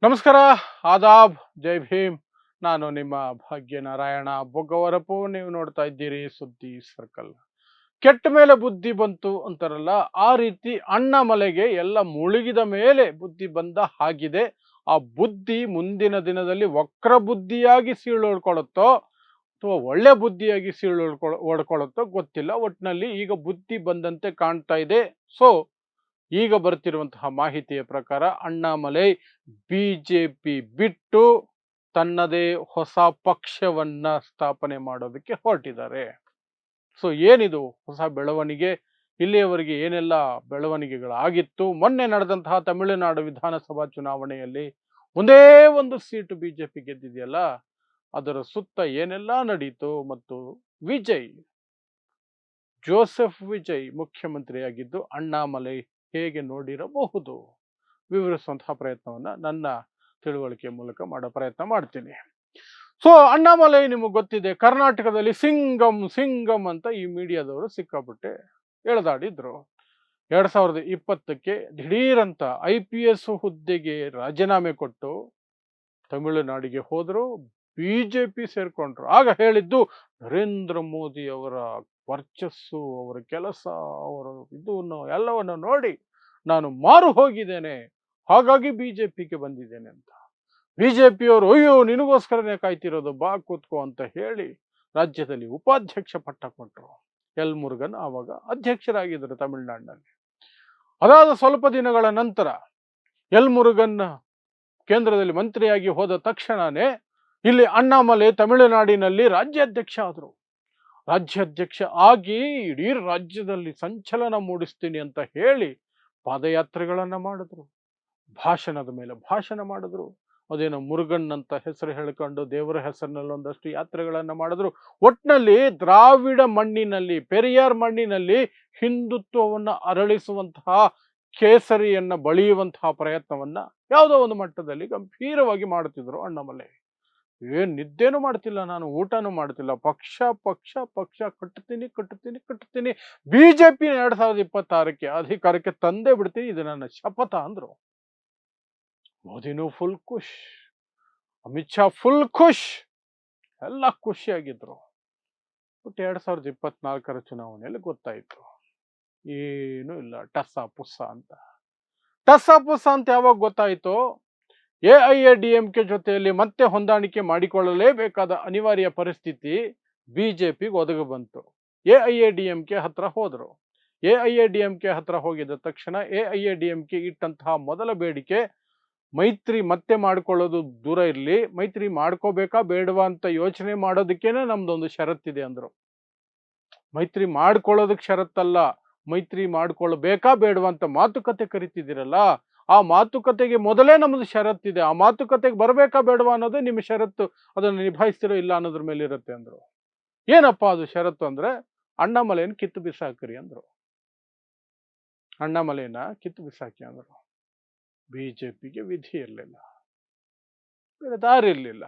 ನಮಸ್ಕಾರ, ಆದಾಬ್, ಜೈ ಭೀಮ್. ನಾನು ನಿಮ್ಮ ಭಾಗ್ಯನಾರಾಯಣ ಬೊಗ್ಗವರಪು. ನೀವು ನೋಡ್ತಾ ಇದ್ದೀರಿ ಸುದ್ದಿ ಸರ್ಕಲ್. ಕೆಟ್ಟ ಮೇಲೆ ಬುದ್ಧಿ ಬಂತು ಅಂತಾರಲ್ಲ, ಆ ರೀತಿ ಅಣ್ಣಾಮಲೆಗೆ ಎಲ್ಲ ಮುಳುಗಿದ ಮೇಲೆ ಬುದ್ಧಿ ಬಂದ ಹಾಗಿದೆ. ಆ ಬುದ್ಧಿ ಮುಂದಿನ ದಿನದಲ್ಲಿ ವಕ್ರ ಬುದ್ಧಿಯಾಗಿ ಸೀಳೋಡ್ಕೊಳ್ಳುತ್ತೋ ಅಥವಾ ಒಳ್ಳೆ ಬುದ್ಧಿಯಾಗಿ ಓಡ್ಕೊಳ್ಳುತ್ತೋ ಗೊತ್ತಿಲ್ಲ. ಒಟ್ಟಿನಲ್ಲಿ ಈಗ ಬುದ್ಧಿ ಬಂದಂತೆ ಕಾಣ್ತಾ ಇದೆ. ಸೊ ಈಗ ಬರ್ತಿರುವಂತಹ ಮಾಹಿತಿಯ ಪ್ರಕಾರ ಅಣ್ಣಾಮಲೈ ಬಿಜೆಪಿ ಬಿಟ್ಟು ತನ್ನದೇ ಹೊಸ ಪಕ್ಷವನ್ನ ಸ್ಥಾಪನೆ ಮಾಡೋದಕ್ಕೆ ಹೊರಟಿದ್ದಾರೆ. ಸೊ ಏನಿದು ಹೊಸ ಬೆಳವಣಿಗೆ? ಇಲ್ಲಿಯವರೆಗೆ ಏನೆಲ್ಲ ಬೆಳವಣಿಗೆಗಳಾಗಿತ್ತು? ಮೊನ್ನೆ ನಡೆದಂತಹ ತಮಿಳುನಾಡು ವಿಧಾನಸಭಾ ಚುನಾವಣೆಯಲ್ಲಿ ಒಂದೇ ಒಂದು ಸೀಟು ಬಿಜೆಪಿ ಗೆದ್ದಿದೆಯಲ್ಲ, ಅದರ ಸುತ್ತ ಏನೆಲ್ಲ ನಡೀತು ಮತ್ತು ವಿಜಯ್ ಜೋಸೆಫ್ ವಿಜಯ್ ಮುಖ್ಯಮಂತ್ರಿಯಾಗಿದ್ದು ಅಣ್ಣಾಮಲೈ ಹೇಗೆ ನೋಡಿರಬಹುದು ವಿವರಿಸುವಂತಹ ಪ್ರಯತ್ನವನ್ನ ನನ್ನ ತಿಳುವಳಿಕೆ ಮೂಲಕ ಮಾಡೋ ಪ್ರಯತ್ನ ಮಾಡ್ತೀನಿ. ಸೊ ಅಣ್ಣಾಮಲೈ ನಿಮಗೆ ಗೊತ್ತಿದೆ, ಕರ್ನಾಟಕದಲ್ಲಿ ಸಿಂಗಂ ಸಿಂಗಂ ಅಂತ ಈ ಮೀಡಿಯಾದವರು ಸಿಕ್ಕಾಪಟ್ಟೆ ಎಳೆದಾಡಿದ್ರು. 2020ಕ್ಕೆ ದಿಢೀರಂತ IPS ಹುದ್ದೆಗೆ ರಾಜೀನಾಮೆ ಕೊಟ್ಟು ತಮಿಳುನಾಡಿಗೆ ಹೋದ್ರು, ಬಿಜೆಪಿ ಸೇರ್ಕೊಂಡ್ರು. ಆಗ ಹೇಳಿದ್ದು ನರೇಂದ್ರ ಮೋದಿ ಅವರ ವರ್ಚಸ್ಸು, ಅವರ ಕೆಲಸ, ಅವರ ಇದನ್ನು ಎಲ್ಲವನ್ನು ನೋಡಿ ನಾನು ಮಾರು ಹೋಗಿದ್ದೇನೆ, ಹಾಗಾಗಿ ಬಿಜೆಪಿಗೆ ಬಂದಿದ್ದೇನೆ ಅಂತ. ಬಿಜೆಪಿಯವರು ಅಯ್ಯೋ ನಿನಗೋಸ್ಕರನೇ ಕಾಯ್ತಿರೋದು, ಬಾ ಕೂತ್ಕೋ ಅಂತ ಹೇಳಿ ರಾಜ್ಯದಲ್ಲಿ ಉಪಾಧ್ಯಕ್ಷ ಪಟ್ಟ ಕೊಟ್ಟರು. ಎಲ್ ಮುರುಗನ್ ಆವಾಗ ಅಧ್ಯಕ್ಷರಾಗಿದ್ದರು ತಮಿಳುನಾಡಿನಲ್ಲಿ. ಅದಾದ ಸ್ವಲ್ಪ ದಿನಗಳ ನಂತರ ಎಲ್ ಮುರುಗನ್ ಕೇಂದ್ರದಲ್ಲಿ ಮಂತ್ರಿಯಾಗಿ ಹೋದ ತಕ್ಷಣನೇ ಇಲ್ಲಿ ಅಣ್ಣಾಮಲೈ ತಮಿಳುನಾಡಿನಲ್ಲಿ ರಾಜ್ಯಾಧ್ಯಕ್ಷ ಆದರು. ರಾಜ್ಯಾಧ್ಯಕ್ಷ ಆಗಿ ಇಡೀ ರಾಜ್ಯದಲ್ಲಿ ಸಂಚಲನ ಮೂಡಿಸ್ತೀನಿ ಅಂತ ಹೇಳಿ ಪಾದಯಾತ್ರೆಗಳನ್ನ ಮಾಡಿದ್ರು, ಭಾಷಣದ ಮೇಲೆ ಭಾಷಣ ಮಾಡಿದ್ರು. ಅದೇನೋ ಮುರುಗನ್ ಅಂತ ಹೆಸರು ಹೇಳ್ಕೊಂಡು ದೇವರ ಹೆಸರಿನಲ್ಲಿ ಒಂದಷ್ಟು ಯಾತ್ರೆಗಳನ್ನ ಮಾಡಿದ್ರು. ಒಟ್ನಲ್ಲಿ ದ್ರಾವಿಡ ಮಣ್ಣಿನಲ್ಲಿ, ಪೆರಿಯಾರ್ ಮಣ್ಣಿನಲ್ಲಿ ಹಿಂದುತ್ವವನ್ನ ಅರಳಿಸುವಂತಹ ಕೇಸರಿಯನ್ನ ಬಳಿಯುವಂತಹ ಪ್ರಯತ್ನವನ್ನ ಯಾವುದೋ ಒಂದು ಮಟ್ಟದಲ್ಲಿ ಗಂಭೀರವಾಗಿ ಮಾಡುತ್ತಿದ್ರು ಅಣ್ಣಾಮಲೈ. ಏನ್ ನಿದ್ದೆನೂ ಮಾಡ್ತಿಲ್ಲ, ನಾನು ಊಟನೂ ಮಾಡ್ತಿಲ್ಲ, ಪಕ್ಷ ಪಕ್ಷ ಪಕ್ಷ ಕಟ್ಟುತ್ತೀನಿ ಕಟ್ಟುತ್ತೀನಿ ಕಟ್ಟುತ್ತೀನಿ, ಬಿಜೆಪಿ 2026ಕ್ಕೆ ಅಧಿಕಾರಕ್ಕೆ ತಂದೆ ಬಿಡ್ತೀನಿ, ಇದು ನನ್ನ ಶಪಥ ಅಂದ್ರು. ಮೋದಿನೂ ಫುಲ್ ಖುಷ್, ಅಮಿತ್ ಶಾ ಫುಲ್ ಖುಷ್, ಎಲ್ಲ ಖುಷಿಯಾಗಿದ್ರು. ಬಟ್ 2024 ಚುನಾವಣೆಯಲ್ಲಿ ಗೊತ್ತಾಯ್ತು ಏನು ಇಲ್ಲ, ಟಸ್ಸ ಪುಸ್ಸ ಅಂತ. ಟಸ್ಸ ಪುಸ್ಸ ಅಂತ ಯಾವಾಗ ಗೊತ್ತಾಯ್ತು? AIADMK ಜೊತೆಯಲ್ಲಿ ಮತ್ತೆ ಹೊಂದಾಣಿಕೆ ಮಾಡಿಕೊಳ್ಳಲೇಬೇಕಾದ ಅನಿವಾರ್ಯ ಪರಿಸ್ಥಿತಿ ಬಿಜೆಪಿಗೆ ಒದಗಿ ಬಂತು. AIADMK ಹತ್ರ ಹೋದ್ರು. AIADMK ಹತ್ರ ಹೋಗಿದ ತಕ್ಷಣ AIADMK ಇಟ್ಟಂತಹ ಮೊದಲ ಬೇಡಿಕೆ ಮೈತ್ರಿ ಮತ್ತೆ ಮಾಡ್ಕೊಳ್ಳೋದು ದೂರ ಇರಲಿ, ಮೈತ್ರಿ ಮಾಡ್ಕೋಬೇಕಾ ಬೇಡವಾ ಅಂತ ಯೋಚನೆ ಮಾಡೋದಕ್ಕೇನೆ ನಮ್ದೊಂದು ಷರತ್ತಿದೆ ಅಂದ್ರು. ಮೈತ್ರಿ ಮಾಡ್ಕೊಳ್ಳೋದಕ್ಕೆ ಷರತ್ತಲ್ಲ, ಮೈತ್ರಿ ಮಾಡ್ಕೊಳ್ಬೇಕಾ ಬೇಡವಾ ಅಂತ ಮಾತುಕತೆ ಕರಿತಿದ್ದೀರಲ್ಲ, ಆ ಮಾತುಕತೆಗೆ ಮೊದಲೇ ನಮ್ದು ಷರತ್ತಿದೆ, ಆ ಮಾತುಕತೆಗೆ ಬರಬೇಕಾ ಬೇಡವಾ ಅನ್ನೋದೇ ನಿಮ್ಮ ಷರತ್ತು, ಅದನ್ನು ನಿಭಾಯಿಸ್ತಿರೋ ಇಲ್ಲ ಅನ್ನೋದ್ರ ಮೇಲೆ ಇರುತ್ತೆ ಅಂದ್ರು. ಏನಪ್ಪಾ ಅದು ಷರತ್ತು ಅಂದ್ರೆ, ಅಣ್ಣಾಮಲೈನ ಕಿತ್ತು ಬಿಸಾಕ್ರಿ ಅಂದ್ರು. ಅಣ್ಣಾಮಲೈನ ಕಿತ್ತು ಬಿಸಾಕಿ ಅಂದ್ರು. ಬಿಜೆಪಿಗೆ ವಿಧಿ ಇರಲಿಲ್ಲ, ಬೇರೆ ದಾರಿ ಇರಲಿಲ್ಲ,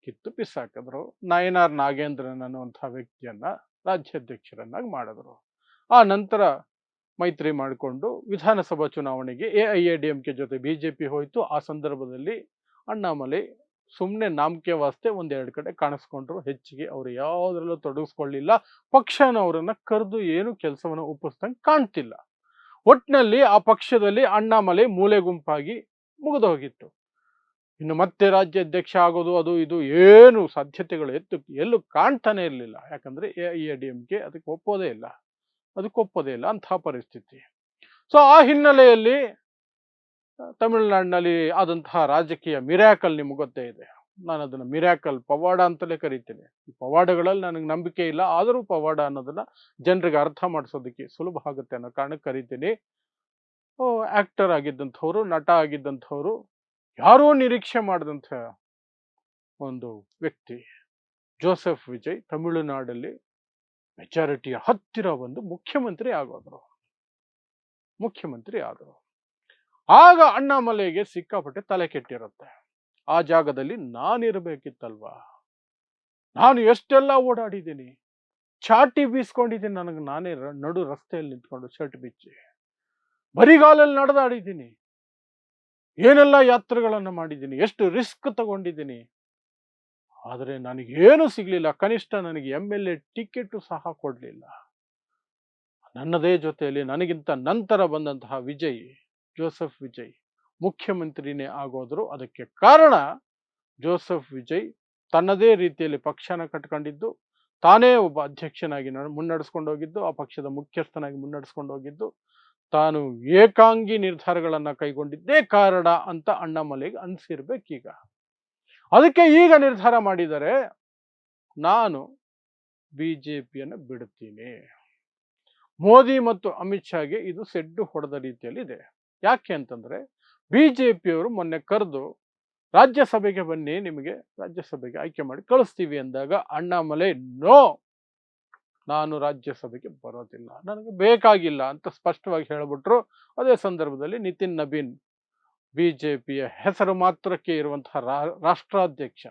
ಕಿತ್ತು ಬಿಸಾಕಿದ್ರು. ನಯನಾರ್ ನಾಗೇಂದ್ರನ್ ಅನ್ನುವಂತಹ ವ್ಯಕ್ತಿಯನ್ನ ರಾಜ್ಯಾಧ್ಯಕ್ಷರನ್ನಾಗಿ ಮಾಡಿದ್ರು. ಆ ನಂತರ ಮೈತ್ರಿ ಮಾಡಿಕೊಂಡು ವಿಧಾನಸಭಾ ಚುನಾವಣೆಗೆ AIADMK ಜೊತೆ ಬಿಜೆಪಿ ಹೋಯ್ತು. ಆ ಸಂದರ್ಭದಲ್ಲಿ ಅಣ್ಣಾಮಲೈ ಸುಮ್ಮನೆ ನಾಮಕೆ ವಾಸ್ತೆ ಒಂದೆರಡು ಕಡೆ ಕಾಣಿಸ್ಕೊಂಡ್ರು, ಹೆಚ್ಚಿಗೆ ಅವರು ಯಾವುದ್ರಲ್ಲೂ ತೊಡಗಿಸ್ಕೊಳ್ಳಿಲ್ಲ. ಪಕ್ಷನ ಅವರನ್ನ ಕರೆದು ಏನು ಕೆಲಸವನ್ನು ಒಪ್ಪಿಸ್ದಂಗೆ ಕಾಣ್ತಿಲ್ಲ. ಒಟ್ಟಿನಲ್ಲಿ ಆ ಪಕ್ಷದಲ್ಲಿ ಅಣ್ಣಾಮಲೈ ಮೂಲೆ ಗುಂಪಾಗಿ ಮುಗಿದು ಹೋಗಿತ್ತು. ಇನ್ನು ಮತ್ತೆ ರಾಜ್ಯಾಧ್ಯಕ್ಷ ಆಗೋದು ಅದು ಇದು ಏನು ಸಾಧ್ಯತೆಗಳು ಎಲ್ಲೂ ಕಾಣ್ತಾನೆ ಇರಲಿಲ್ಲ. ಯಾಕಂದ್ರೆ AIADMK ಅದಕ್ಕೆ ಒಪ್ಪೋದೇ ಇಲ್ಲ ಅಂತಹ ಪರಿಸ್ಥಿತಿ. ಸೊ ಆ ಹಿನ್ನೆಲೆಯಲ್ಲಿ ತಮಿಳುನಾಡಿನಲ್ಲಿ ಆದಂತಹ ರಾಜಕೀಯ ಮಿರಾಕಲ್ ನಿಮ್ಗೆ ಗೊತ್ತೇ ಇದೆ. ನಾನು ಅದನ್ನ ಮಿರಾಕಲ್, ಪವಾಡ ಅಂತಲೇ ಕರಿತೀನಿ. ಈ ಪವಾಡಗಳಲ್ಲಿ ನನಗೆ ನಂಬಿಕೆ ಇಲ್ಲ, ಆದರೂ ಪವಾಡ ಅನ್ನೋದನ್ನ ಜನರಿಗೆ ಅರ್ಥ ಮಾಡಿಸೋದಕ್ಕೆ ಸುಲಭ ಆಗುತ್ತೆ ಅನ್ನೋ ಕಾರಣಕ್ಕೆ ಕರಿತೀನಿ. ಆಕ್ಟರ್ ಆಗಿದ್ದಂಥವ್ರು, ನಟ ಆಗಿದ್ದಂಥವ್ರು, ಯಾರೂ ನಿರೀಕ್ಷೆ ಮಾಡಿದಂಥ ಒಂದು ವ್ಯಕ್ತಿ ಜೋಸೆಫ್ ವಿಜಯ್ ತಮಿಳುನಾಡಲ್ಲಿ ಮೆಜಾರಿಟಿಯ ಹತ್ತಿರ ಬಂದು ಮುಖ್ಯಮಂತ್ರಿ ಆದರು. ಆಗ ಅಣ್ಣಾಮಲೈಗೆ ಸಿಕ್ಕಾಪಟ್ಟೆ ತಲೆ ಕೆಟ್ಟಿರುತ್ತೆ. ಆ ಜಾಗದಲ್ಲಿ ನಾನಿರ್ಬೇಕಿತ್ತಲ್ವಾ, ನಾನು ಎಷ್ಟೆಲ್ಲ ಓಡಾಡಿದ್ದೀನಿ, ಚಾಟಿ ಬೀಸ್ಕೊಂಡಿದ್ದೀನಿ, ನನಗೆ ನಾನೇ ನಡು ರಸ್ತೆಯಲ್ಲಿ ನಿಂತ್ಕೊಂಡು ಶರ್ಟ್ ಬಿಚ್ಚಿ ಬರಿಗಾಲಲ್ಲಿ ನಡೆದಾಡಿದ್ದೀನಿ. ಏನೆಲ್ಲ ಯಾತ್ರೆಗಳನ್ನು ಮಾಡಿದ್ದೀನಿ, ಎಷ್ಟು ರಿಸ್ಕ್ ತಗೊಂಡಿದ್ದೀನಿ, ಆದರೆ ನನಗೇನು ಸಿಗ್ಲಿಲ್ಲ. ಕನಿಷ್ಠ ನನಗೆ MLA ಟಿಕೆಟ್ ಸಹ ಕೊಡ್ಲಿಲ್ಲ. ನನ್ನದೇ ಜೊತೆಯಲ್ಲಿ ನನಗಿಂತ ನಂತರ ಬಂದಂತಹ ಜೋಸೆಫ್ ವಿಜಯ್ ಮುಖ್ಯಮಂತ್ರಿನೇ ಆಗೋದ್ರು. ಅದಕ್ಕೆ ಕಾರಣ ಜೋಸೆಫ್ ವಿಜಯ್ ತನ್ನದೇ ರೀತಿಯಲ್ಲಿ ಪಕ್ಷನ ಕಟ್ಕೊಂಡಿದ್ದು, ತಾನೇ ಒಬ್ಬ ಅಧ್ಯಕ್ಷನಾಗಿ ಮುನ್ನಡೆಸ್ಕೊಂಡು ಹೋಗಿದ್ದು, ಆ ಪಕ್ಷದ ಮುಖ್ಯಸ್ಥನಾಗಿ ಮುನ್ನಡೆಸ್ಕೊಂಡು ಹೋಗಿದ್ದು, ತಾನು ಏಕಾಂಗಿ ನಿರ್ಧಾರಗಳನ್ನ ಕೈಗೊಂಡಿದ್ದೇ ಕಾರಣ ಅಂತ ಅಣ್ಣಾಮಲೈಗೆ ಅನ್ಸಿರ್ಬೇಕೀಗ. ಅದಕ್ಕೆ ಈಗ ನಿರ್ಧಾರ ಮಾಡಿದರೆ, ನಾನು ಬಿಜೆಪಿಯನ್ನು ಬಿಡುತ್ತೀನಿ. ಮೋದಿ ಮತ್ತು ಅಮಿತ್ ಶಾಗೆ ಇದು ಸೆಡ್ಡು ಹೊಡೆದ ರೀತಿಯಲ್ಲಿ ಇದೆ. ಯಾಕೆ ಅಂತಂದ್ರೆ, ಬಿಜೆಪಿಯವರು ಮೊನ್ನೆ ಕರೆದು ರಾಜ್ಯಸಭೆಗೆ ಬನ್ನಿ, ನಿಮಗೆ ರಾಜ್ಯಸಭೆಗೆ ಆಯ್ಕೆ ಮಾಡಿ ಕಳಿಸ್ತೀವಿ ಅಂದಾಗ ಅಣ್ಣಾಮಲೈ ನೋ, ನಾನು ರಾಜ್ಯಸಭೆಗೆ ಬರೋದಿಲ್ಲ, ನನಗೆ ಬೇಕಾಗಿಲ್ಲ ಅಂತ ಸ್ಪಷ್ಟವಾಗಿ ಹೇಳಿಬಿಟ್ರು. ಅದೇ ಸಂದರ್ಭದಲ್ಲಿ ನಿತಿನ್ ನಬೀನ್, ಬಿಜೆಪಿಯ ಹೆಸರು ಮಾತ್ರಕ್ಕೆ ಇರುವಂತಹ ರಾಷ್ಟ್ರಾಧ್ಯಕ್ಷ,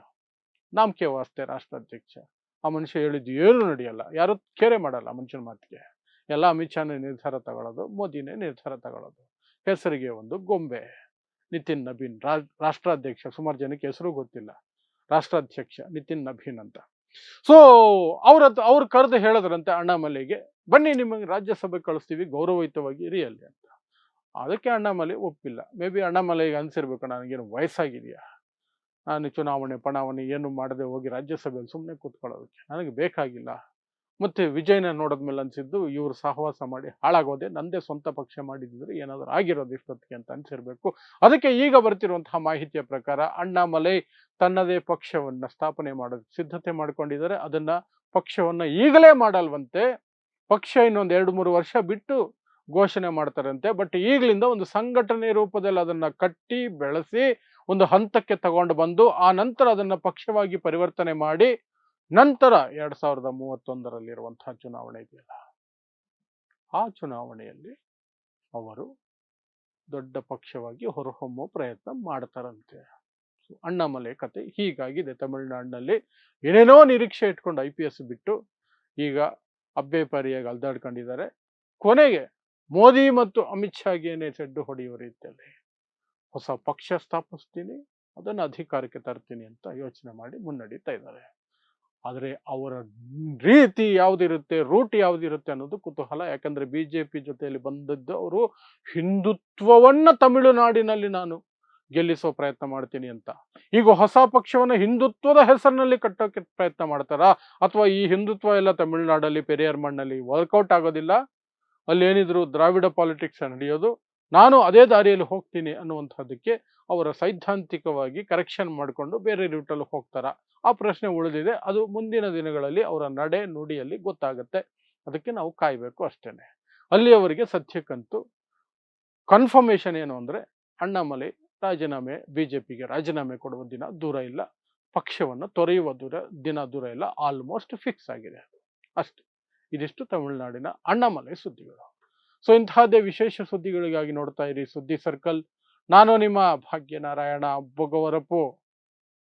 ನಾಮಕೆ ವಾಸ್ತೆ ರಾಷ್ಟ್ರಾಧ್ಯಕ್ಷ, ಆ ಮನುಷ್ಯ ಹೇಳಿದ್ದು ಏನು ನಡೆಯಲ್ಲ, ಯಾರು ಕೇರೆ ಮಾಡಲ್ಲ ಆ ಮನುಷ್ಯನ ಮಾತಿಗೆ. ಎಲ್ಲ ಅಮಿತ್ ಶಾನೇ ನಿರ್ಧಾರ ತಗೊಳ್ಳೋದು, ಮೋದಿನೇ ನಿರ್ಧಾರ ತಗೊಳ್ಳೋದು. ಹೆಸರಿಗೆ ಒಂದು ಗೊಂಬೆ ನಿತಿನ್ ನಬೀನ್, ರಾಷ್ಟ್ರಾಧ್ಯಕ್ಷ. ಸುಮಾರು ಜನಕ್ಕೆ ಹೆಸರು ಗೊತ್ತಿಲ್ಲ, ರಾಷ್ಟ್ರಾಧ್ಯಕ್ಷ ನಿತಿನ್ ನಬೀನ್ ಅಂತ. ಸೊ ಅವ್ರು ಕರೆದು ಹೇಳಿದ್ರಂತೆ ಅಣ್ಣಾಮಲೈಗೆ, ಬನ್ನಿ ನಿಮಗೆ ರಾಜ್ಯಸಭೆ ಕಳಿಸ್ತೀವಿ, ಗೌರವಯುತವಾಗಿ ಇರಿ ಅಲ್ಲಿ ಅಂತ. ಅದಕ್ಕೆ ಅಣ್ಣಾಮಲೈ ಒಪ್ಪಿಲ್ಲ. ಮೇ ಬಿ ಅಣ್ಣಾಮಲೈಗೆ ಅನ್ಸಿರ್ಬೇಕು, ನನಗೇನು ವಯಸ್ಸಾಗಿದೆಯಾ, ನಾನು ಚುನಾವಣೆ ಪಣಾವಣೆ ಏನು ಮಾಡದೆ ಹೋಗಿ ರಾಜ್ಯಸಭೆಯಲ್ಲಿ ಸುಮ್ಮನೆ ಕೂತ್ಕೊಳ್ಳೋದಕ್ಕೆ ನನಗೆ ಬೇಕಾಗಿಲ್ಲ. ಮತ್ತೆ ವಿಜಯನ ನೋಡಿದ್ಮೇಲೆ ಅನ್ಸಿದ್ದು, ಇವರು ಸಹವಾಸ ಮಾಡಿ ಹಾಳಾಗೋದೆ, ನಂದೇ ಸ್ವಂತ ಪಕ್ಷ ಮಾಡಿದ್ರೆ ಏನಾದರೂ ಆಗಿರೋದು ಇಷ್ಟೊತ್ತಿಗೆ ಅಂತ ಅನ್ಸಿರ್ಬೇಕು. ಅದಕ್ಕೆ ಈಗ ಬರ್ತಿರುವಂತಹ ಮಾಹಿತಿಯ ಪ್ರಕಾರ ಅಣ್ಣಾಮಲೈ ತನ್ನದೇ ಪಕ್ಷವನ್ನ ಸ್ಥಾಪನೆ ಮಾಡೋದಕ್ಕೆ ಸಿದ್ಧತೆ ಮಾಡ್ಕೊಂಡಿದ್ದಾರೆ. ಅದನ್ನ ಪಕ್ಷವನ್ನ ಈಗಲೇ ಮಾಡಲ್ವಂತೆ, ಪಕ್ಷ ಇನ್ನೊಂದು 2-3 ವರ್ಷ ಬಿಟ್ಟು ಘೋಷಣೆ ಮಾಡ್ತಾರಂತೆ. ಬಟ್ ಈಗಲಿಂದ ಒಂದು ಸಂಘಟನೆ ರೂಪದಲ್ಲಿ ಅದನ್ನ ಕಟ್ಟಿ ಬೆಳೆಸಿ ಒಂದು ಹಂತಕ್ಕೆ ತಗೊಂಡು ಬಂದು, ಆ ನಂತರ ಅದನ್ನ ಪಕ್ಷವಾಗಿ ಪರಿವರ್ತನೆ ಮಾಡಿ, ನಂತರ 2031ರಲ್ಲಿರುವಂತಹ ಚುನಾವಣೆ ಇದೆಯಲ್ಲ, ಆ ಚುನಾವಣೆಯಲ್ಲಿ ಅವರು ದೊಡ್ಡ ಪಕ್ಷವಾಗಿ ಹೊರಹೊಮ್ಮೋ ಪ್ರಯತ್ನ ಮಾಡ್ತಾರಂತೆ. ಅಣ್ಣಾಮಲೈ ಕತೆ ಹೀಗಾಗಿದೆ. ತಮಿಳುನಾಡಿನಲ್ಲಿ ಏನೇನೋ ನಿರೀಕ್ಷೆ ಇಟ್ಕೊಂಡು IPS ಬಿಟ್ಟು ಈಗ ಅಬ್ಬೆ ಪಾರಿಯಾಗಿ ಅಲ್ದಾಡ್ಕೊಂಡಿದ್ದಾರೆ. ಕೊನೆಗೆ ಮೋದಿ ಮತ್ತು ಅಮಿತ್ ಶಾಗೇನೆ ಸೆಡ್ಡು ಹೊಡೆಯುವ ರೀತಿಯಲ್ಲಿ ಹೊಸ ಪಕ್ಷ ಸ್ಥಾಪಿಸ್ತೀನಿ, ಅದನ್ನು ಅಧಿಕಾರಕ್ಕೆ ತರ್ತೀನಿ ಅಂತ ಯೋಚನೆ ಮಾಡಿ ಮುನ್ನಡೀತಾ ಇದ್ದಾರೆ. ಆದರೆ ಅವರ ರೀತಿ ಯಾವುದಿರುತ್ತೆ, ರೂಟ್ ಯಾವುದಿರುತ್ತೆ ಅನ್ನೋದು ಕುತೂಹಲ. ಯಾಕಂದ್ರೆ ಬಿಜೆಪಿ ಜೊತೆಯಲ್ಲಿ ಬಂದದ್ದು ಅವರು ಹಿಂದುತ್ವವನ್ನ ತಮಿಳುನಾಡಿನಲ್ಲಿ ನಾನು ಗೆಲ್ಲಿಸೋ ಪ್ರಯತ್ನ ಮಾಡ್ತೀನಿ ಅಂತ. ಈಗ ಹೊಸ ಪಕ್ಷವನ್ನ ಹಿಂದುತ್ವದ ಹೆಸರಿನಲ್ಲಿ ಕಟ್ಟೋಕೆ ಪ್ರಯತ್ನ ಮಾಡ್ತಾರಾ, ಅಥವಾ ಈ ಹಿಂದುತ್ವ ಎಲ್ಲ ತಮಿಳುನಾಡಲ್ಲಿ ಪೆರಿಯಾರ್ ಮಣ್ಣಲ್ಲಿ ವರ್ಕೌಟ್ ಆಗೋದಿಲ್ಲ, ಅಲ್ಲಿ ಏನಿದ್ರು ದ್ರಾವಿಡ ಪಾಲಿಟಿಕ್ಸ್ ನಡೆಯೋದು, ನಾನು ಅದೇ ದಾರಿಯಲ್ಲಿ ಹೋಗ್ತೀನಿ ಅನ್ನುವಂಥದ್ದಕ್ಕೆ ಅವರ ಸೈದ್ಧಾಂತಿಕವಾಗಿ ಕರೆಕ್ಷನ್ ಮಾಡಿಕೊಂಡು ಬೇರೆ ರೂಟಲ್ಲಿ ಹೋಗ್ತಾರ, ಆ ಪ್ರಶ್ನೆ ಉಳಿದಿದೆ. ಅದು ಮುಂದಿನ ದಿನಗಳಲ್ಲಿ ಅವರ ನಡೆ ನುಡಿಯಲ್ಲಿ ಗೊತ್ತಾಗುತ್ತೆ. ಅದಕ್ಕೆ ನಾವು ಕಾಯಬೇಕು ಅಷ್ಟೇನೆ. ಅಲ್ಲಿಯವರೆಗೆ ಸದ್ಯಕ್ಕಂತೂ ಕನ್ಫರ್ಮೇಶನ್ ಏನು ಅಂದ್ರೆ, ಅಣ್ಣಾಮಲೈ ರಾಜೀನಾಮೆ, ಬಿಜೆಪಿಗೆ ರಾಜೀನಾಮೆ ಕೊಡುವ ದಿನ ದೂರ ಇಲ್ಲ, ಪಕ್ಷವನ್ನು ತೊರೆಯುವ ದಿನ ದೂರ ಇಲ್ಲ, ಆಲ್ಮೋಸ್ಟ್ ಫಿಕ್ಸ್ ಆಗಿದೆ ಅಷ್ಟೇ. ಇದಿಷ್ಟು ತಮಿಳುನಾಡಿನ ಅಣ್ಣಾಮಲೈ ಸುದ್ದಿಗಳು. ಸೊ ಇಂತಹದ್ದೇ ವಿಶೇಷ ಸುದ್ದಿಗಳಿಗಾಗಿ ನೋಡ್ತಾ ಇರಿ ಸುದ್ದಿ ಸರ್ಕಲ್. ನಾನು ನಿಮ್ಮ ಭಾಗ್ಯನಾರಾಯಣ ಬೊಗವರಪು.